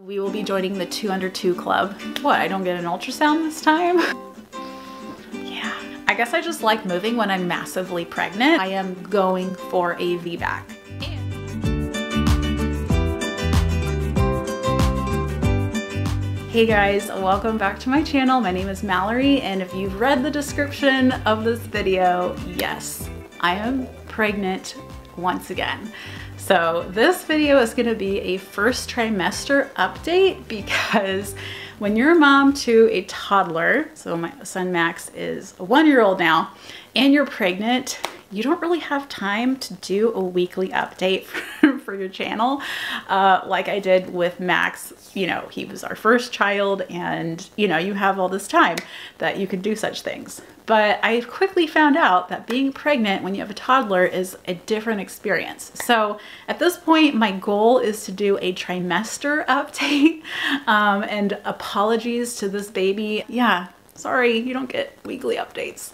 We will be joining the 2 under 2 club. What, I don't get an ultrasound this time? Yeah, I guess I just like moving when I'm massively pregnant. I am going for a VBAC. Hey guys, welcome back to my channel. My name is Mallory, and if you've read the description of this video, yes, I am pregnant once again. So this video is gonna be a first trimester update because when you're a mom to a toddler, so my son Max is a 1-year-old now, and you're pregnant, you don't really have time to do a weekly update for your channel like I did with Max. You know, he was our first child, and you know, you have all this time that you can do such things. But I quickly found out that being pregnant when you have a toddler is a different experience. So at this point, my goal is to do a trimester update, and apologies to this baby. Yeah, sorry, you don't get weekly updates.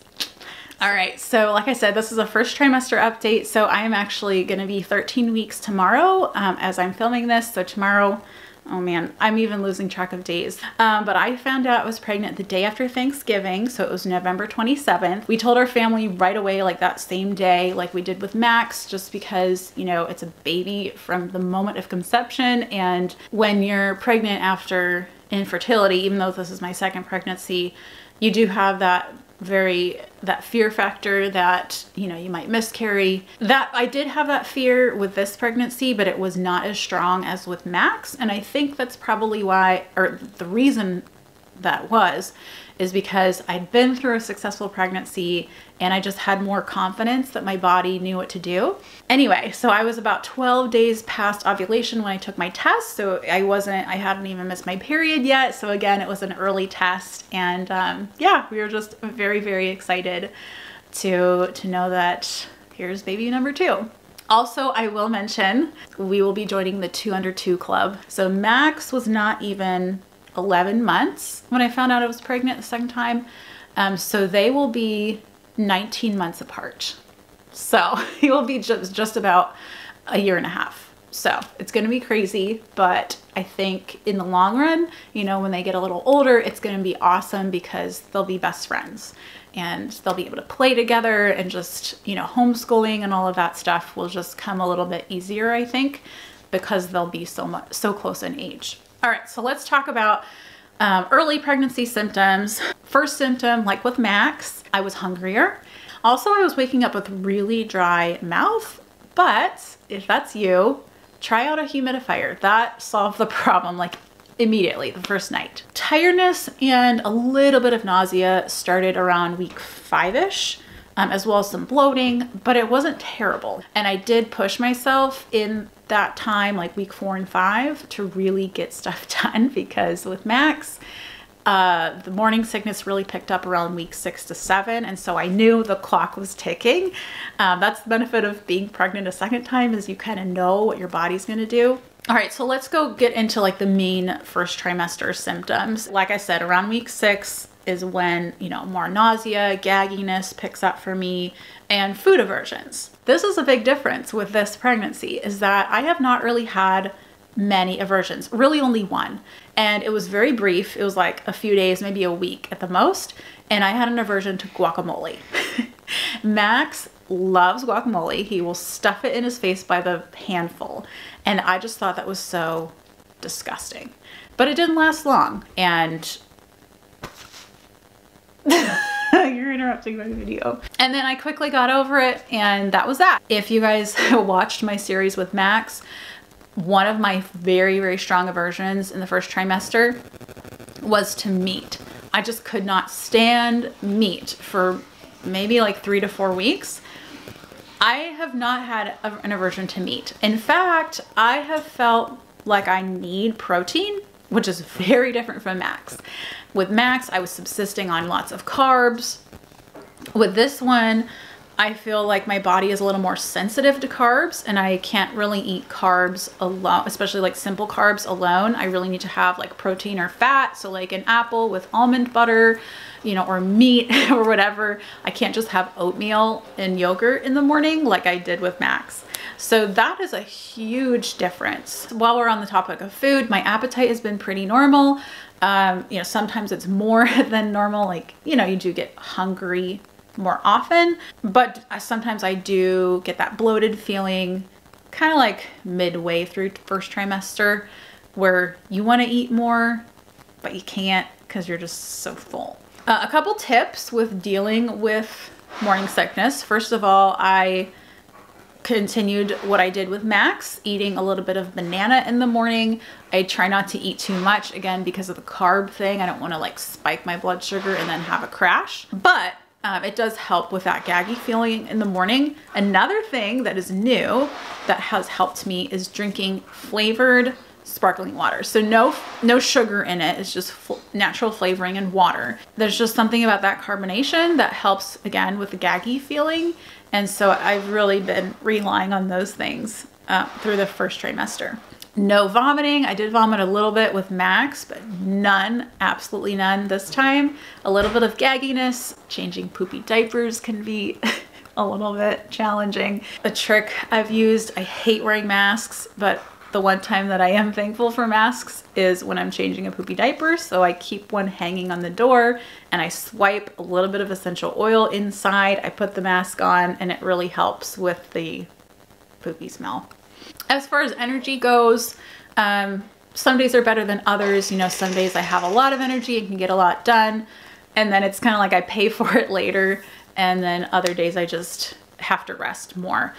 All right, so like I said, this is a first trimester update. So I am actually gonna be 13 weeks tomorrow as I'm filming this. So tomorrow, oh man, I'm even losing track of days. But I found out I was pregnant the day after Thanksgiving. So it was November 27th. We told our family right away, like that same day, like we did with Max, just because, you know, it's a baby from the moment of conception. And when you're pregnant after infertility, even though this is my second pregnancy, you do have that fear factor that, you know, you might miscarry. That I did have that fear with this pregnancy, but it was not as strong as with Max. And I think that's probably why, or the reason that is because I'd been through a successful pregnancy and I just had more confidence that my body knew what to do. Anyway, so I was about 12 days past ovulation when I took my test. So I hadn't even missed my period yet. So again, it was an early test. And yeah, we were just very, very excited to know that here's baby number 2. Also, I will mention, we will be joining the 2 under 2 club. So Max was not even 11 months when I found out I was pregnant the second time. So they will be 19 months apart. So he will be just about a year and a half. So it's going to be crazy, but I think in the long run, you know, when they get a little older, it's going to be awesome because they'll be best friends and they'll be able to play together, and just, you know, homeschooling and all of that stuff will just come a little bit easier, I think, because they'll be so close in age. All right, so let's talk about early pregnancy symptoms. First symptom, like with Max, I was hungrier. Also, I was waking up with really dry mouth, but if that's you, try out a humidifier. That solved the problem like immediately the first night. Tiredness and a little bit of nausea started around week 5-ish. As well as some bloating, but it wasn't terrible. And I did push myself in that time, like week 4 and 5, to really get stuff done, because with Max, the morning sickness really picked up around week 6 to 7. And so I knew the clock was ticking. That's the benefit of being pregnant a second time, is you kind of know what your body's gonna do. All right, so let's go get into like the main first trimester symptoms. Like I said, around week 6 is when, you know, more nausea, gagginess picks up for me, and food aversions. This is a big difference with this pregnancy, is that I have not really had many aversions, really only one. And it was very brief. It was like a few days, maybe a week at the most. And I had an aversion to guacamole. Max loves guacamole. He will stuff it in his face by the handful. And I just thought that was so disgusting. But it didn't last long. And you're interrupting my video. And then I quickly got over it, and that was that. If you guys watched my series with Max, one of my very, very strong aversions in the first trimester was to meat. I just could not stand meat for maybe like 3 to 4 weeks. I have not had an aversion to meat. In fact, I have felt like I need protein, which is very different from Max. With Max, I was subsisting on lots of carbs. With this one, I feel like my body is a little more sensitive to carbs, and I can't really eat carbs alone, especially like simple carbs alone. I really need to have like protein or fat. So like an apple with almond butter, you know, or meat or whatever. I can't just have oatmeal and yogurt in the morning like I did with Max. So that is a huge difference. While we're on the topic of food, my appetite has been pretty normal. You know, sometimes it's more than normal. Like, you know, you do get hungry more often, but sometimes I do get that bloated feeling kind of like midway through first trimester where you want to eat more, but you can't because you're just so full. A couple tips with dealing with morning sickness. First of all, I continued what I did with Max, eating a little bit of banana in the morning. I try not to eat too much, again, because of the carb thing. I don't want to like spike my blood sugar and then have a crash, but it does help with that gaggy feeling in the morning. Another thing that is new that has helped me is drinking flavored sparkling water. So no sugar in it. It's just natural flavoring and water. There's just something about that carbonation that helps, again, with the gaggy feeling. And so I've really been relying on those things through the first trimester. No vomiting. I did vomit a little bit with Max, but none, absolutely none this time. A little bit of gagginess. Changing poopy diapers can be a little bit challenging. A trick I've used, I hate wearing masks, but the one time that I am thankful for masks is when I'm changing a poopy diaper. So I keep one hanging on the door and I swipe a little bit of essential oil inside. I put the mask on and it really helps with the poopy smell. As far as energy goes, some days are better than others. You know, some days I have a lot of energy and can get a lot done. And then it's kind of like I pay for it later. And then other days I just have to rest more.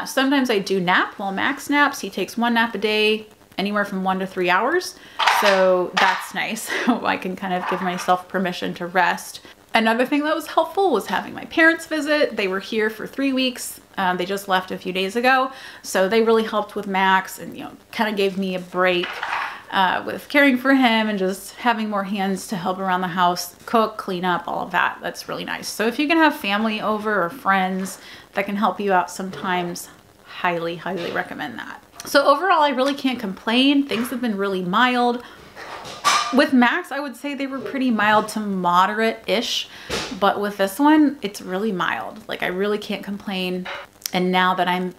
Sometimes I do nap while Max naps. He takes one nap a day, anywhere from 1 to 3 hours. So that's nice. I can kind of give myself permission to rest. Another thing that was helpful was having my parents visit. They were here for 3 weeks. They just left a few days ago. So they really helped with Max and, you know, kind of gave me a break with caring for him and just having more hands to help around the house, cook, clean up, all of that. That's really nice. So if you can have family over or friends that can help you out sometimes, highly, highly recommend that. So overall, I really can't complain. Things have been really mild. With Max, I would say they were pretty mild to moderate-ish, but with this one, it's really mild. Like, I really can't complain. And now that I'm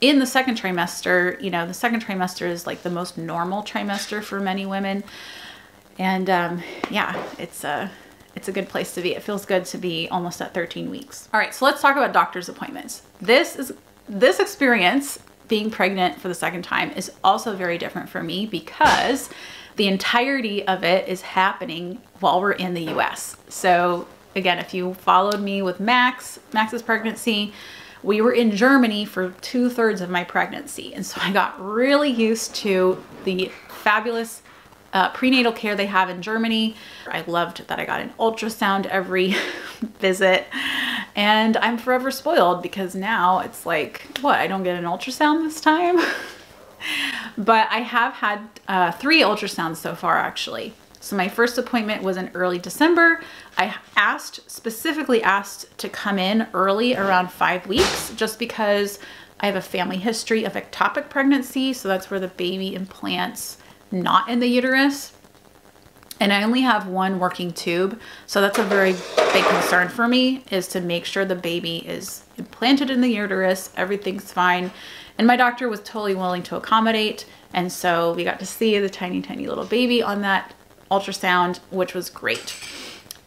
in the second trimester, you know, the second trimester is like the most normal trimester for many women. And yeah, it's a good place to be. It feels good to be almost at 13 weeks. All right, so let's talk about doctor's appointments. This experience, being pregnant for the second time, is also very different for me because the entirety of it is happening while we're in the US. So again, if you followed me with Max's pregnancy, we were in Germany for 2/3 of my pregnancy. And so I got really used to the fabulous prenatal care they have in Germany. I loved that I got an ultrasound every visit, and I'm forever spoiled because now it's like, what, I don't get an ultrasound this time? But I have had 3 ultrasounds so far, actually. So my first appointment was in early December. I specifically asked to come in early, around 5 weeks, just because I have a family history of ectopic pregnancy. So that's where the baby implants not in the uterus. And I only have one working tube. So that's a very big concern for me, is to make sure the baby is implanted in the uterus, everything's fine. And my doctor was totally willing to accommodate. And so we got to see the tiny, tiny little baby on that ultrasound, which was great.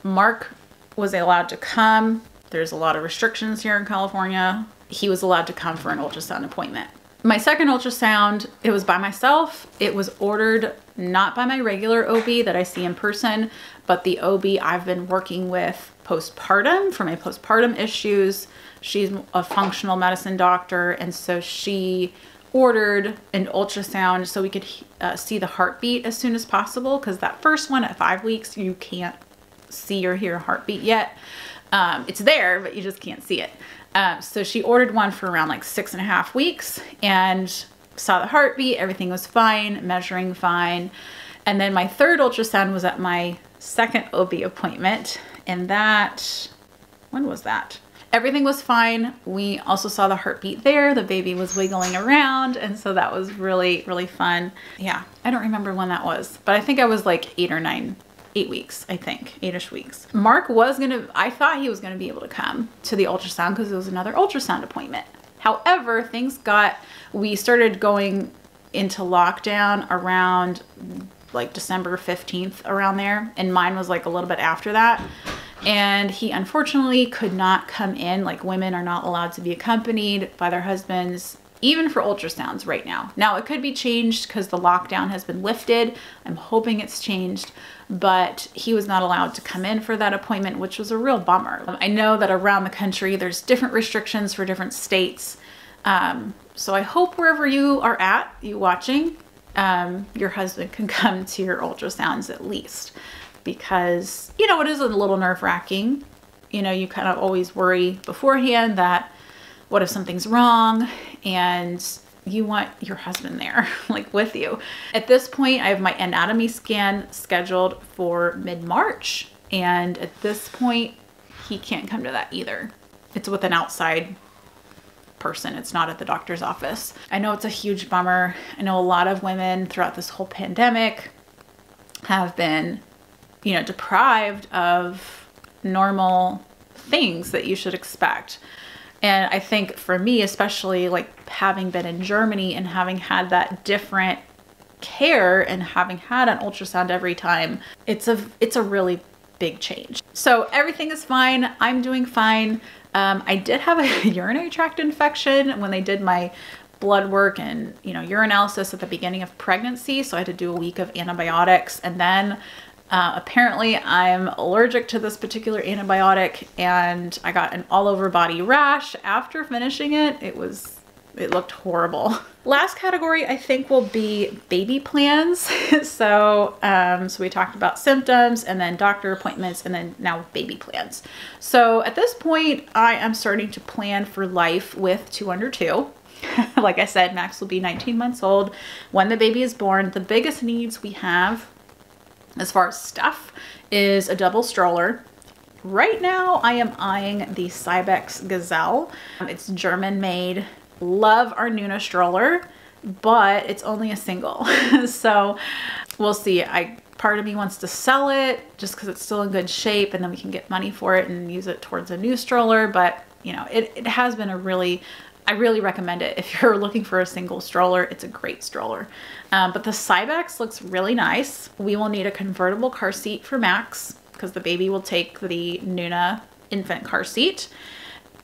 Mark was allowed to come. There's a lot of restrictions here in California. He was allowed to come for an ultrasound appointment. My second ultrasound, it was by myself. It was ordered not by my regular OB that I see in person, but the OB I've been working with postpartum for my postpartum issues. She's a functional medicine doctor, and so she ordered an ultrasound so we could see the heartbeat as soon as possible, because that first one at 5 weeks, you can't see or hear a heartbeat yet. It's there, but you just can't see it. So she ordered one for around like 6.5 weeks and saw the heartbeat. Everything was fine, measuring fine. And then my third ultrasound was at my second OB appointment. And that, when was that? Everything was fine. We also saw the heartbeat there. The baby was wiggling around. And so that was really, really fun. Yeah, I don't remember when that was, but I think I was like 8 weeks, I think, 8-ish weeks. Mark was I thought he was gonna be able to come to the ultrasound because it was another ultrasound appointment. However, we started going into lockdown around like December 15th, around there. And mine was like a little bit after that. And he unfortunately could not come in. Like, women are not allowed to be accompanied by their husbands, even for ultrasounds right now. Now, it could be changed because the lockdown has been lifted. I'm hoping it's changed, but he was not allowed to come in for that appointment, which was a real bummer. I know that around the country, there's different restrictions for different states. So I hope wherever you are at, you watching, your husband can come to your ultrasounds at least, because, you know, it is a little nerve-wracking. You know, you kind of always worry beforehand that what if something's wrong, and you want your husband there, like, with you. At this point, I have my anatomy scan scheduled for mid-March, and at this point, he can't come to that either. It's with an outside person. It's not at the doctor's office. I know it's a huge bummer. I know a lot of women throughout this whole pandemic have been, you know, deprived of normal things that you should expect. And I think for me, especially, like, having been in Germany and having had that different care and having had an ultrasound every time, it's a really big change. So everything is fine. I'm doing fine. I did have a urinary tract infection when they did my blood work and, you know, urinalysis at the beginning of pregnancy. So I had to do a week of antibiotics, and then apparently I'm allergic to this particular antibiotic, and I got an all over body rash after finishing it. It looked horrible. Last category I think will be baby plans. So we talked about symptoms, and then doctor appointments, and then now baby plans. So at this point, I am starting to plan for life with 2 under 2. Like I said, Max will be 19 months old when the baby is born. The biggest needs we have as far as stuff is a double stroller. Right now I am eyeing the Cybex Gazelle. It's German made. Love our Nuna stroller, but it's only a single. So we'll see. Part of me wants to sell it just because it's still in good shape, and then we can get money for it and use it towards a new stroller. But, you know, it has been I really recommend it. If you're looking for a single stroller, it's a great stroller. But the Cybex looks really nice. We will need a convertible car seat for Max because the baby will take the Nuna infant car seat,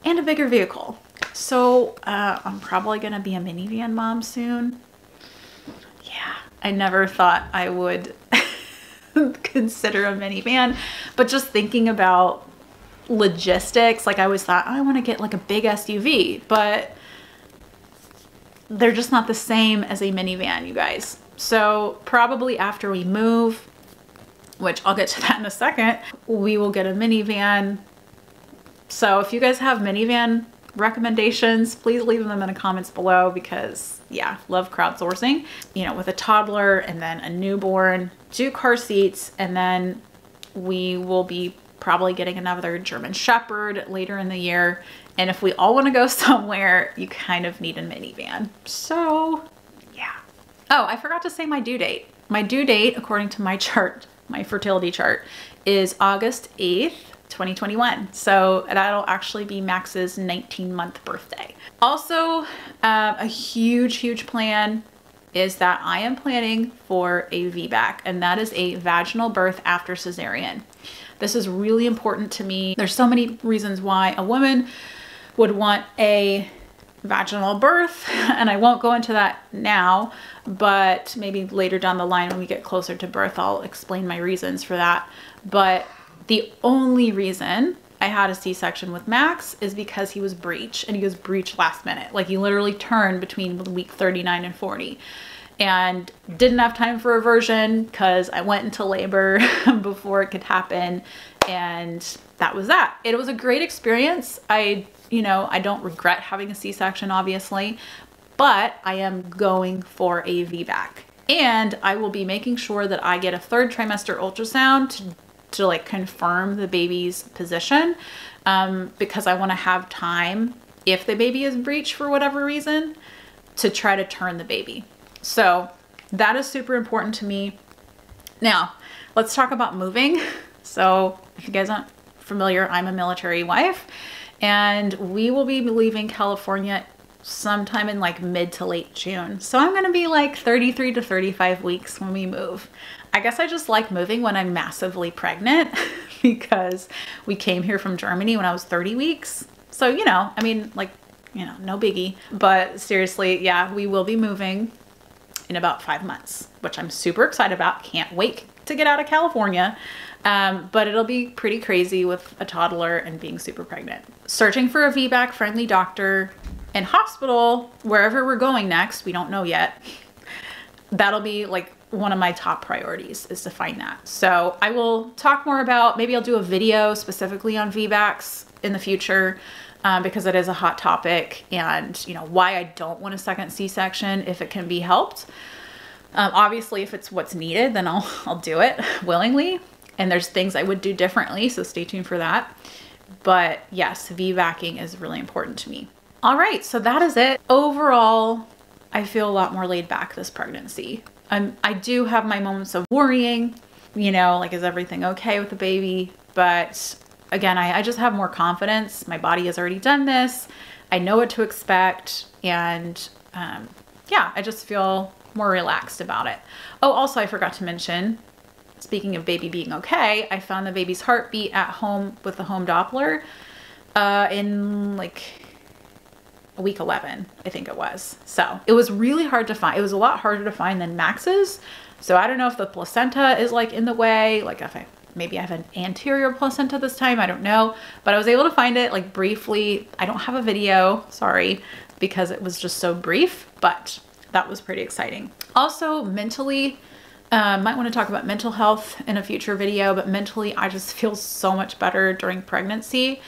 and a bigger vehicle. So I'm probably gonna be a minivan mom soon. Yeah, I never thought I would consider a minivan, but just thinking about logistics, like, I always thought, oh, I want to get like a big SUV, but they're just not the same as a minivan, you guys. So probably after we move, which I'll get to that in a second, we will get a minivan. So if you guys have minivan recommendations, please leave them in the comments below, because yeah, love crowdsourcing. You know, with a toddler and then a newborn, 2 car seats, and then we will be probably getting another German Shepherd later in the year. And if we all want to go somewhere, you kind of need a minivan. So yeah. Oh, I forgot to say my due date. My due date, according to my chart, my fertility chart, is August 8th, 2021. So that'll actually be Max's 19-month birthday. Also, a huge plan is that I am planning for a VBAC, and that is a vaginal birth after cesarean. This is really important to me. There's so many reasons why a woman would want a vaginal birth, and I won't go into that now, but maybe later down the line when we get closer to birth, I'll explain my reasons for that. But the only reason I had a C-section with Max is because he was breech, and he was breech last minute. Like, he literally turned between week 39 and 40. And didn't have time for aversion because I went into labor before it could happen, and that was that. It was a great experience. I don't regret having a C-section, obviously, but I am going for a VBAC, and I will be making sure that I get a 3rd trimester ultrasound to like confirm the baby's position, because I want to have time, if the baby is breech for whatever reason, to try to turn the baby. So that is super important to me. Now, let's talk about moving. So if you guys aren't familiar, I'm a military wife, and we will be leaving California sometime in like mid to late June. So I'm gonna be like 33 to 35 weeks when we move. I guess I just like moving when I'm massively pregnant because we came here from Germany when I was 30 weeks. So, you know, I mean, like, you know, no biggie. But seriously, yeah, we will be moving in about 5 months, which I'm super excited about. Can't wait to get out of California. But it'll be pretty crazy with a toddler and being super pregnant. Searching for a VBAC friendly doctor and hospital, wherever we're going next, we don't know yet. That'll be like one of my top priorities, is to find that. So I will talk more about, maybe I'll do a video specifically on VBACs in the future, because it is a hot topic, and you know, why I don't want a second C-section if it can be helped. Obviously if it's what's needed, then I'll do it willingly. And there's things I would do differently, so stay tuned for that. But yes, VBACing is really important to me. All right, so that is it. Overall, I feel a lot more laid back this pregnancy. I do have my moments of worrying, you know, like, is everything okay with the baby? But again, I just have more confidence. My body has already done this. I know what to expect. And yeah, I just feel more relaxed about it. Oh, also I forgot to mention, speaking of baby being okay, I found the baby's heartbeat at home with the home Doppler in like week 11, I think it was. So it was really hard to find. It was a lot harder to find than Max's. So I don't know if the placenta is like in the way, like if maybe I have an anterior placenta this time, I don't know. But I was able to find it like briefly. I don't have a video, sorry, because it was just so brief, but that was pretty exciting. Also mentally, might want to talk about mental health in a future video, but mentally I just feel so much better during pregnancy.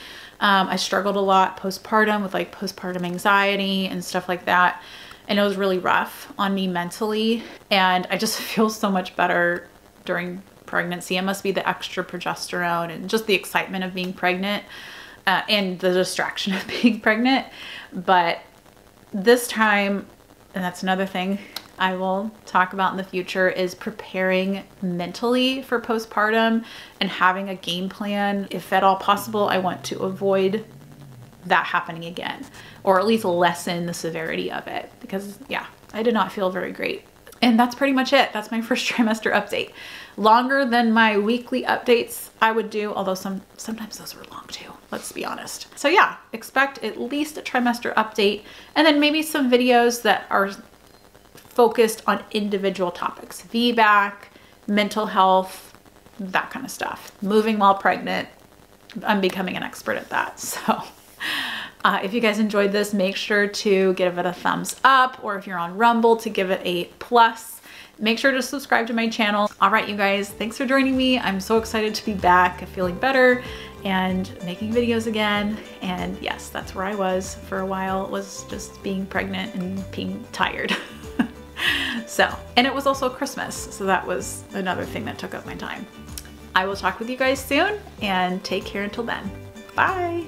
I struggled a lot postpartum with like postpartum anxiety and stuff like that. And it was really rough on me mentally. And I just feel so much better during pregnancy. It must be the extra progesterone and just the excitement of being pregnant, and the distraction of being pregnant. But this time, and that's another thing I will talk about in the future, is preparing mentally for postpartum and having a game plan. If at all possible, I want to avoid that happening again, or at least lessen the severity of it, because yeah, I did not feel very great. And that's pretty much it. That's my first trimester update. Longer than my weekly updates I would do, although sometimes those were long too, let's be honest. So yeah, expect at least a trimester update, and then maybe some videos that are focused on individual topics, VBAC, mental health, that kind of stuff. Moving while pregnant, I'm becoming an expert at that. So if you guys enjoyed this, make sure to give it a thumbs up, or if you're on Rumble, to give it a plus. Make sure to subscribe to my channel. All right, you guys, thanks for joining me. I'm so excited to be back, feeling better and making videos again. And yes, that's where I was for a while, was just being pregnant and being tired. So, and it was also Christmas, so that was another thing that took up my time. I will talk with you guys soon, and take care until then. Bye.